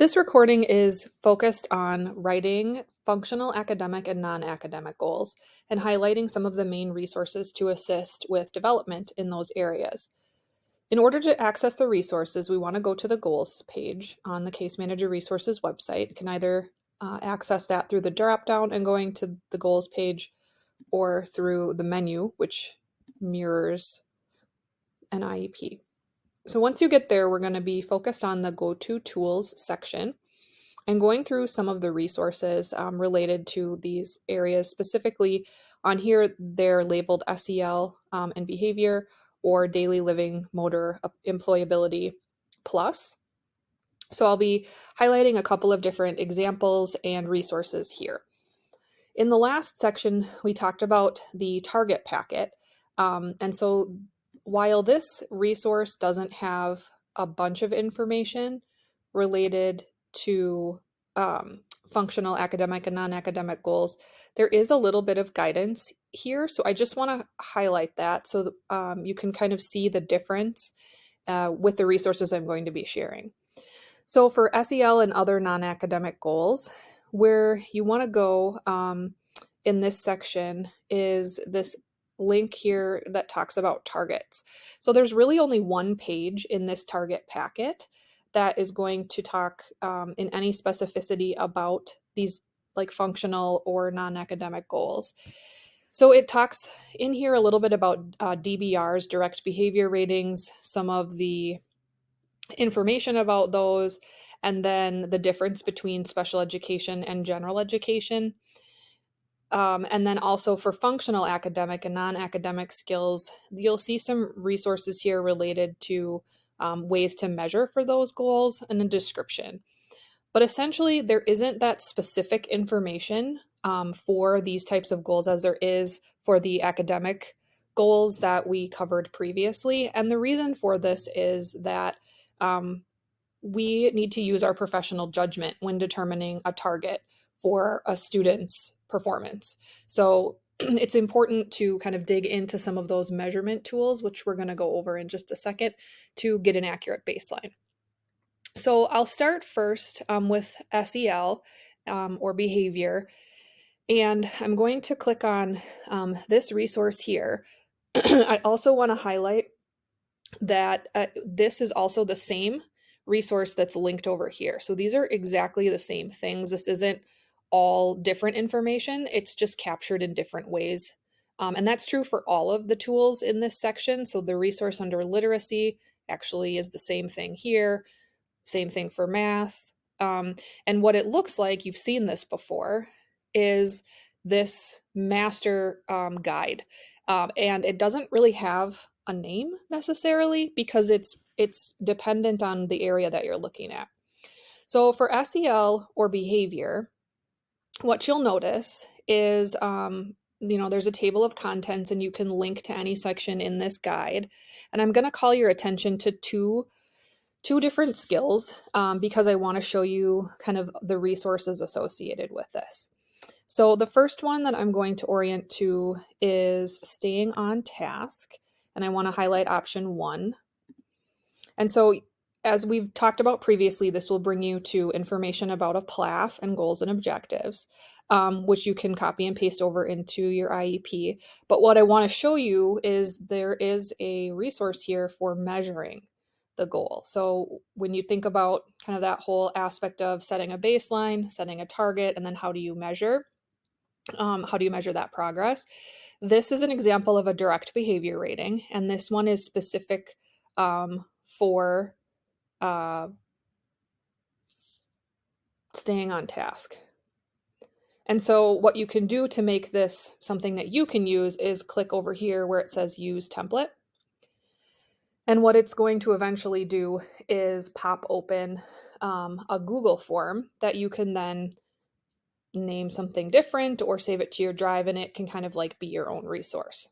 This recording is focused on writing functional academic and non-academic goals and highlighting some of the main resources to assist with development in those areas. In order to access the resources, we want to go to the goals page on the Case Manager Resources website. You can either access that through the drop-down and going to the goals page or through the menu, which mirrors an IEP. So once you get there, we're going to be focused on the Go To Tools section and going through some of the resources related to these areas. Specifically on here, they're labeled SEL and behavior or daily living motor employability plus. So I'll be highlighting a couple of different examples and resources here. In the last section, we talked about the target packet. And so while this resource doesn't have a bunch of information related to functional academic and non-academic goals, there is a little bit of guidance here. So I just want to highlight that so that, you can kind of see the difference with the resources I'm going to be sharing. So for SEL and other non-academic goals, where you want to go in this section is this link here that talks about targets. So there's really only one page in this target packet that is going to talk in any specificity about these like functional or non-academic goals. So it talks in here a little bit about DBRs, direct behavior ratings, some of the information about those, and then the difference between special education and general education. And then also for functional academic and non-academic skills, you'll see some resources here related to ways to measure for those goals and a description. But essentially, there isn't that specific information for these types of goals as there is for the academic goals that we covered previously. And the reason for this is that we need to use our professional judgment when determining a target for a student's performance. So it's important to kind of dig into some of those measurement tools, which we're going to go over in just a second, to get an accurate baseline. So I'll start first with SEL or behavior, and I'm going to click on this resource here. I also want to highlight that this is also the same resource that's linked over here. So these are exactly the same things. This isn't all different information. It's just captured in different ways. And that's true for all of the tools in this section. So the resource under literacy actually is the same thing here. Same thing for math. And what it looks like, you've seen this before, is this master guide. And it doesn't really have a name necessarily because it's dependent on the area that you're looking at. So for SEL or behavior, what you'll notice is there's a table of contents and you can link to any section in this guide. And I'm going to call your attention to two different skills because I want to show you kind of the resources associated with this. So the first one that I'm going to orient to is staying on task, and I want to highlight option 1. And so as we've talked about previously, this will bring you to information about a PLAF and goals and objectives, which you can copy and paste over into your IEP. But what I want to show you is there is a resource here for measuring the goal. So when you think about kind of that whole aspect of setting a baseline, setting a target, and then how do you measure that progress? This is an example of a direct behavior rating, and this one is specific for staying on task. And so what you can do to make this something that you can use is click over here where it says use template. And what it's going to eventually do is pop open a Google form that you can then name something different or save it to your drive, and it can kind of like be your own resource.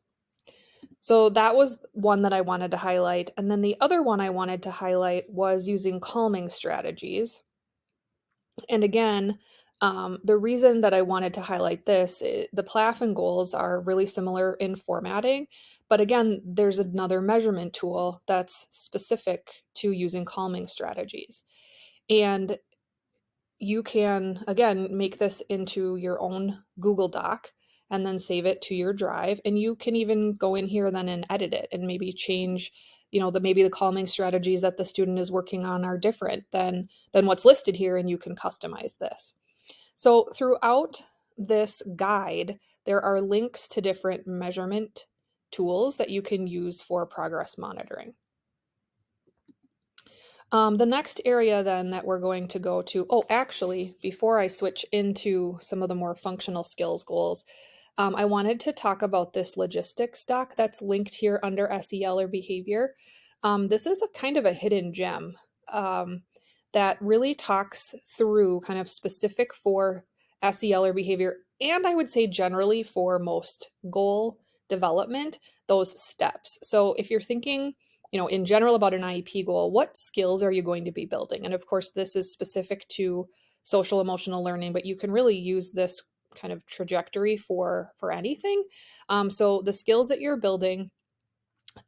So that was one that I wanted to highlight. And then the other one I wanted to highlight was using calming strategies. And again, the reason that I wanted to highlight this, the PLAF and goals are really similar in formatting, but again, there's another measurement tool that's specific to using calming strategies. And you can, again, make this into your own Google Doc and then save it to your drive. And you can even go in here then and edit it and maybe change, maybe the calming strategies that the student is working on are different than what's listed here, and you can customize this. So throughout this guide, there are links to different measurement tools that you can use for progress monitoring. The next area then that we're going to go to, actually, before I switch into some of the more functional skills goals, I wanted to talk about this logistics doc that's linked here under SEL or behavior. This is a kind of a hidden gem that really talks through kind of specific for SEL or behavior, and I would say generally for most goal development, those steps. So if you're thinking, in general about an IEP goal, what skills are you going to be building? And of course, this is specific to social emotional learning, but you can really use this kind of trajectory for anything. So the skills that you're building,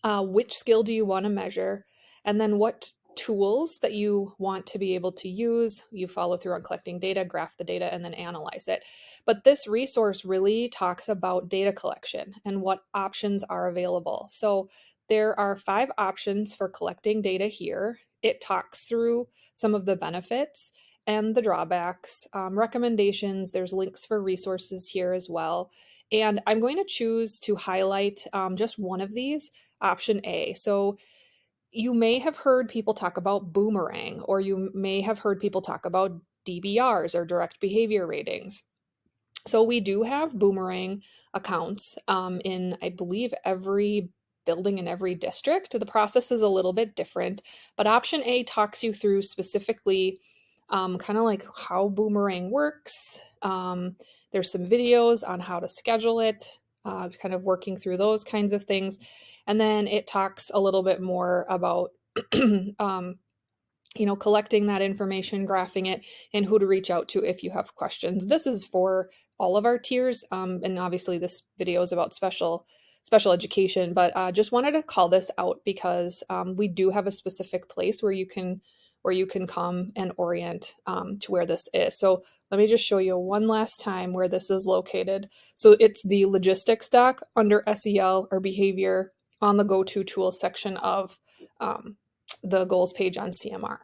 which skill do you want to measure? And then what tools that you want to be able to use. You follow through on collecting data, graph the data, and then analyze it. But this resource really talks about data collection and what options are available. So there are 5 options for collecting data here. It talks through some of the benefits and the drawbacks, recommendations. There's links for resources here as well. And I'm going to choose to highlight just one of these, option A. So you may have heard people talk about boomerang, or you may have heard people talk about DBRs or direct behavior ratings. So we do have boomerang accounts in, I believe, every building in every district. The process is a little bit different, but option A talks you through specifically kind of like how boomerang works. There's some videos on how to schedule it, kind of working through those kinds of things. And then it talks a little bit more about collecting that information, graphing it, and who to reach out to if you have questions. This is for all of our tiers, and obviously this video is about special education, but just wanted to call this out because we do have a specific place where you can come and orient to where this is. So let me just show you one last time where this is located. So it's the logistics doc under SEL or behavior on the go-to tools section of the goals page on CMR.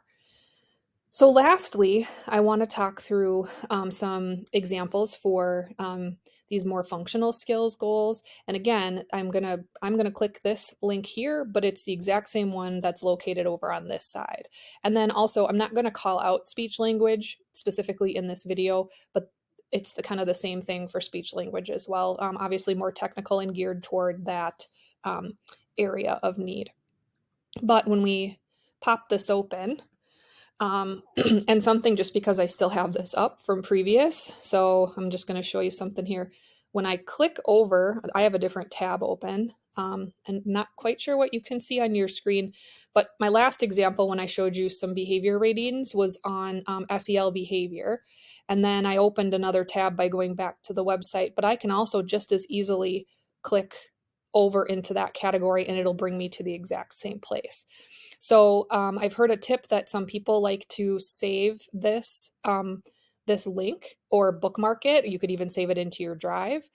So lastly, I want to talk through some examples for these more functional skills goals. And again, I'm gonna click this link here, but it's the exact same one that's located over on this side. And then also, I'm not gonna call out speech language specifically in this video, but it's the kind of the same thing for speech language as well. Obviously more technical and geared toward that area of need. But when we pop this open, and something, just because I still have this up from previous, so I'm just going to show you something here. When I click over, I have a different tab open, and not quite sure what you can see on your screen, but my last example when I showed you some behavior ratings was on SEL behavior. And then I opened another tab by going back to the website, but I can also just as easily click over into that category and it'll bring me to the exact same place. So I've heard a tip that some people like to save this this link or bookmark it. You could even save it into your drive.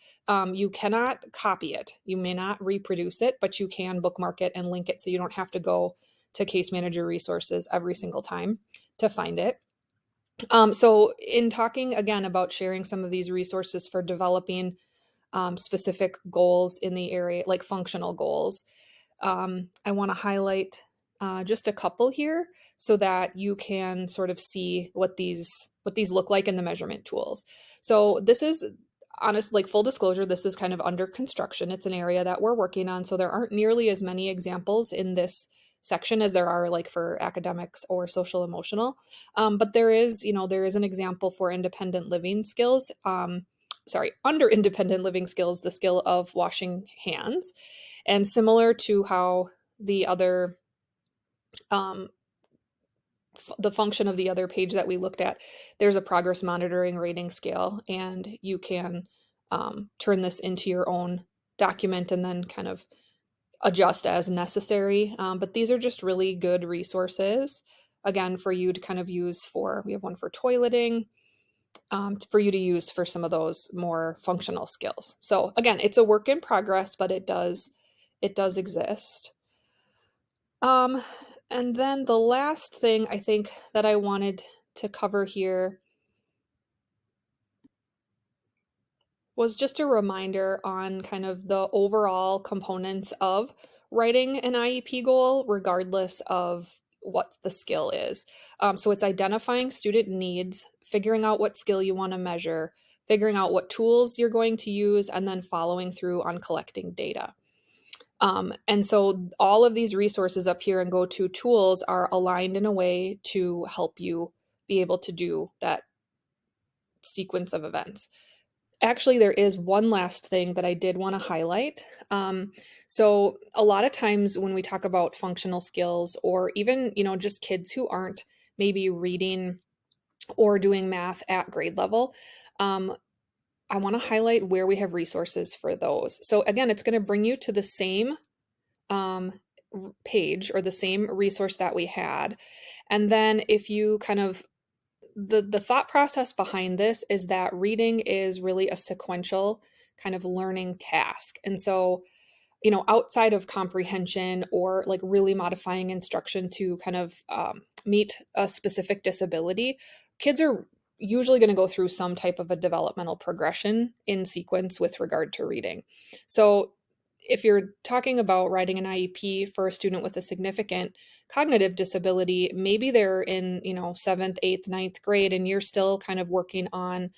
You cannot copy it. You may not reproduce it, but you can bookmark it and link it so you don't have to go to case manager resources every single time to find it. So in talking again about sharing some of these resources for developing specific goals in the area, like functional goals, I want to highlight just a couple here so that you can sort of see what these look like in the measurement tools. So this is like full disclosure, this is kind of under construction. It's an area that we're working on, so there aren't nearly as many examples in this section as there are like for academics or social emotional. But there is an example for independent living skills. Under independent living skills, the skill of washing hands. And similar to how the other the function of the other page that we looked at, there's a progress monitoring rating scale, and you can turn this into your own document and then kind of adjust as necessary. But these are just really good resources again, for you to kind of use for, we have one for toileting, for you to use for some of those more functional skills. So again, it's a work in progress, but it does exist. And then the last thing I think that I wanted to cover here was just a reminder on kind of the overall components of writing an IEP goal, regardless of what the skill is. So it's identifying student needs, figuring out what skill you want to measure, figuring out what tools you're going to use, and then following through on collecting data. And so all of these resources up here and go-to tools are aligned in a way to help you be able to do that sequence of events. Actually, there is one last thing that I did want to highlight. So a lot of times when we talk about functional skills, or even, just kids who aren't maybe reading or doing math at grade level, I want to highlight where we have resources for those. So again, it's going to bring you to the same page or the same resource that we had. And then if you kind of, the thought process behind this is that reading is really a sequential kind of learning task. And so, outside of comprehension or like really modifying instruction to kind of meet a specific disability, kids are usually going to go through some type of a developmental progression in sequence with regard to reading. So if you're talking about writing an IEP for a student with a significant cognitive disability, maybe they're in, 7th, 8th, 9th grade, and you're still kind of working on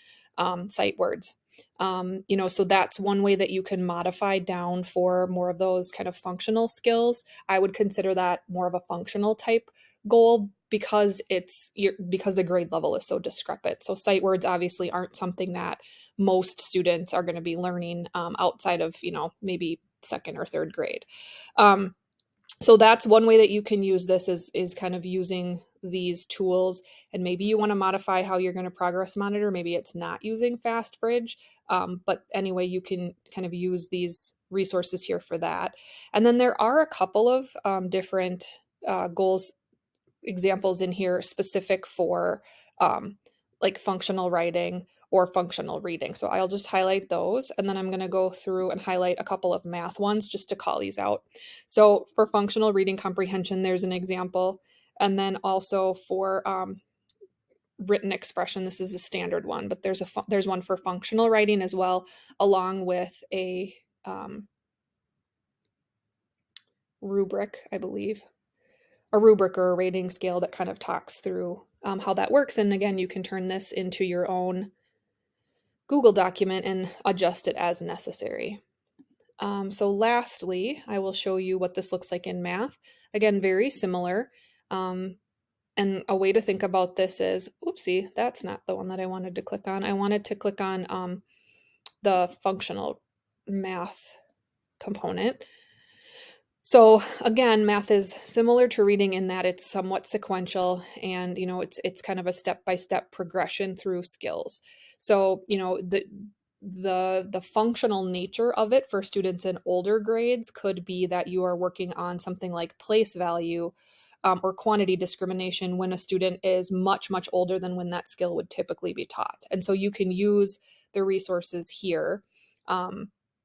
sight words. So that's one way that you can modify down for more of those kind of functional skills. I would consider that more of a functional type goal because because the grade level is so discrepant. So sight words obviously aren't something that most students are going to be learning outside of, maybe second or third grade. So that's one way that you can use this is kind of using these tools, and maybe you want to modify how you're going to progress monitor. Maybe it's not using FastBridge, but anyway, you can kind of use these resources here for that. And then there are a couple of different goals examples in here specific for like functional writing or functional reading. So I'll just highlight those, and then I'm going to go through and highlight a couple of math ones just to call these out. So for functional reading comprehension, there's an example. And then also for written expression, this is a standard one, but there's one for functional writing as well, along with a rubric, I believe. A rubric or a rating scale that kind of talks through how that works. And again, you can turn this into your own Google document and adjust it as necessary. So lastly, I will show you what this looks like in math. Again, very similar. And a way to think about this is, oopsie, that's not the one that I wanted to click on. I wanted to click on the functional math component. So again, math is similar to reading in that it's somewhat sequential, and it's kind of a step-by-step progression through skills. So the functional nature of it for students in older grades could be that you are working on something like place value or quantity discrimination when a student is much, much older than when that skill would typically be taught. And so you can use the resources here,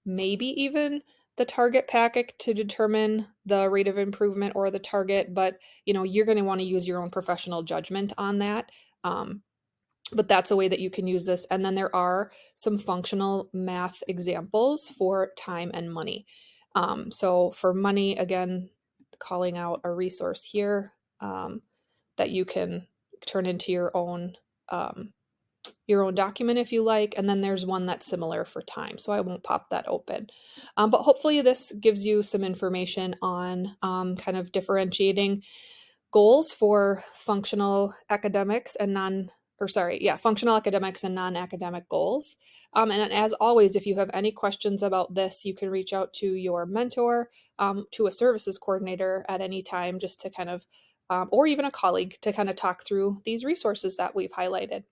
maybe even the target packet to determine the rate of improvement or the target, but you're going to want to use your own professional judgment on that. But that's a way that you can use this. And then there are some functional math examples for time and money. So for money, again, calling out a resource here that you can turn into your own document if you like. And then there's one that's similar for time, so I won't pop that open. But hopefully this gives you some information on kind of differentiating goals for functional academics and functional academics and non-academic goals. And as always, if you have any questions about this, you can reach out to your mentor, to a services coordinator at any time, just to kind of, or even a colleague to kind of talk through these resources that we've highlighted.